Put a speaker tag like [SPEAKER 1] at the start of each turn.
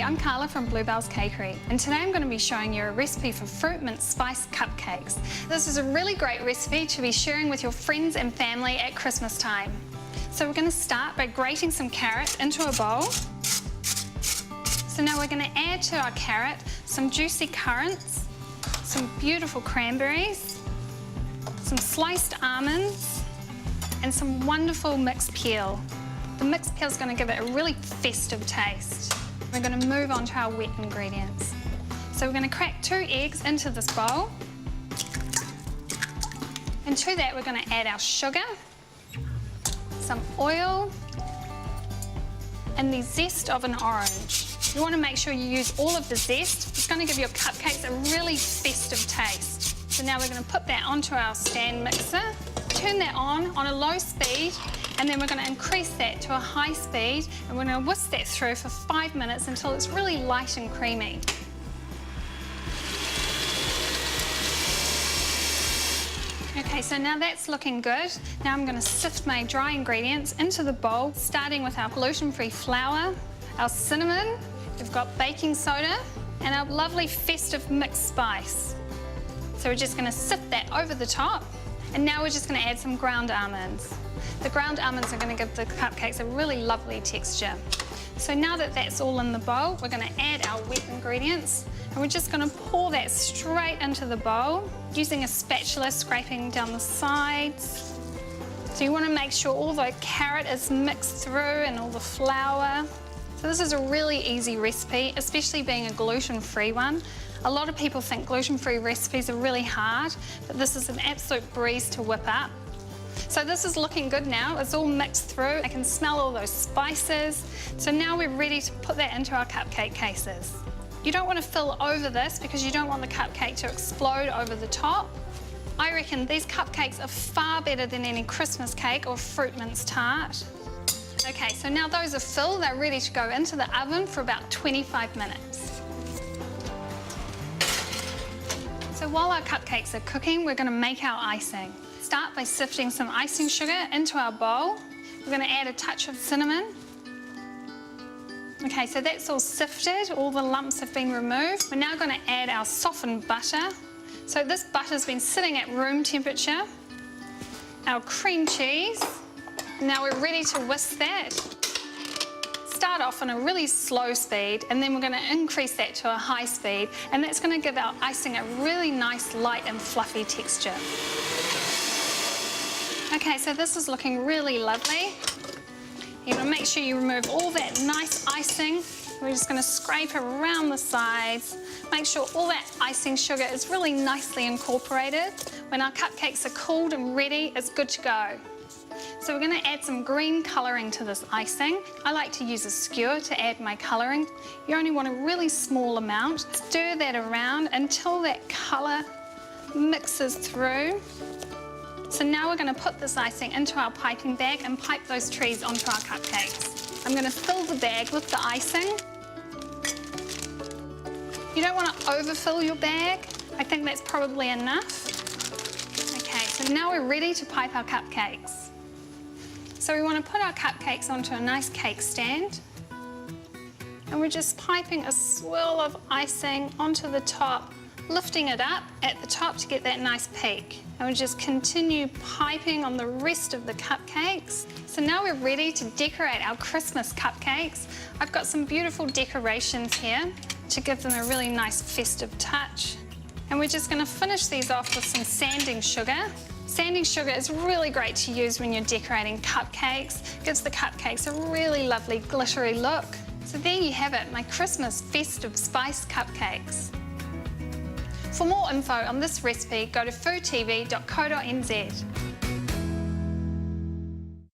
[SPEAKER 1] I'm Carla from Bluebell's Cakery, and today I'm going to be showing you a recipe for fruit mint spice cupcakes. This is a really great recipe to be sharing with your friends and family at Christmas time. So we're going to start by grating some carrots into a bowl. So now we're going to add to our carrot some juicy currants, some beautiful cranberries, some sliced almonds, and some wonderful mixed peel. The mixed peel is going to give it a really festive taste. We're going to move on to our wet ingredients. So we're going to crack 2 eggs into this bowl. And to that we're going to add our sugar, some oil, and the zest of an orange. You want to make sure you use all of the zest. It's going to give your cupcakes a really festive taste. So now we're going to put that onto our stand mixer, turn that on a low speed, and then we're going to increase that to a high speed, and we're going to whisk that through for 5 minutes until it's really light and creamy. Okay, so now that's looking good. Now I'm going to sift my dry ingredients into the bowl, starting with our gluten-free flour, our cinnamon, we've got baking soda, and our lovely festive mixed spice. So we're just going to sift that over the top, and now we're just going to add some ground almonds. The ground almonds are going to give the cupcakes a really lovely texture. So now that that's all in the bowl, we're going to add our wet ingredients, and we're just going to pour that straight into the bowl, using a spatula, scraping down the sides. So you want to make sure all the carrot is mixed through and all the flour. So this is a really easy recipe, especially being a gluten-free one. A lot of people think gluten-free recipes are really hard, but this is an absolute breeze to whip up. So this is looking good now. It's all mixed through. I can smell all those spices. So now we're ready to put that into our cupcake cases. You don't want to fill over this because you don't want the cupcake to explode over the top. I reckon these cupcakes are far better than any Christmas cake or fruit mince tart. Okay, so now those are filled. They're ready to go into the oven for about 25 minutes. So while our cupcakes are cooking, we're going to make our icing. Start by sifting some icing sugar into our bowl. We're going to add a touch of cinnamon. Okay, so that's all sifted, all the lumps have been removed. We're now going to add our softened butter. So this butter's been sitting at room temperature. Our cream cheese. And now we're ready to whisk that. Start off on a really slow speed, and then we're going to increase that to a high speed, and that's going to give our icing a really nice light and fluffy texture. Okay, so this is looking really lovely. You want to make sure you remove all that nice icing. We're just going to scrape around the sides. Make sure all that icing sugar is really nicely incorporated. When our cupcakes are cooled and ready, it's good to go. So we're going to add some green colouring to this icing. I like to use a skewer to add my colouring. You only want a really small amount. Stir that around until that colour mixes through. So now we're going to put this icing into our piping bag and pipe those trees onto our cupcakes. I'm going to fill the bag with the icing. You don't want to overfill your bag. I think that's probably enough. Okay, so now we're ready to pipe our cupcakes. So we want to put our cupcakes onto a nice cake stand. And we're just piping a swirl of icing onto the top, lifting it up at the top to get that nice peak. And we just continue piping on the rest of the cupcakes. So now we're ready to decorate our Christmas cupcakes. I've got some beautiful decorations here to give them a really nice festive touch. And we're just going to finish these off with some sanding sugar. Sanding sugar is really great to use when you're decorating cupcakes. It gives the cupcakes a really lovely glittery look. So there you have it, my Christmas festive spice cupcakes. For more info on this recipe, go to foodtv.co.nz.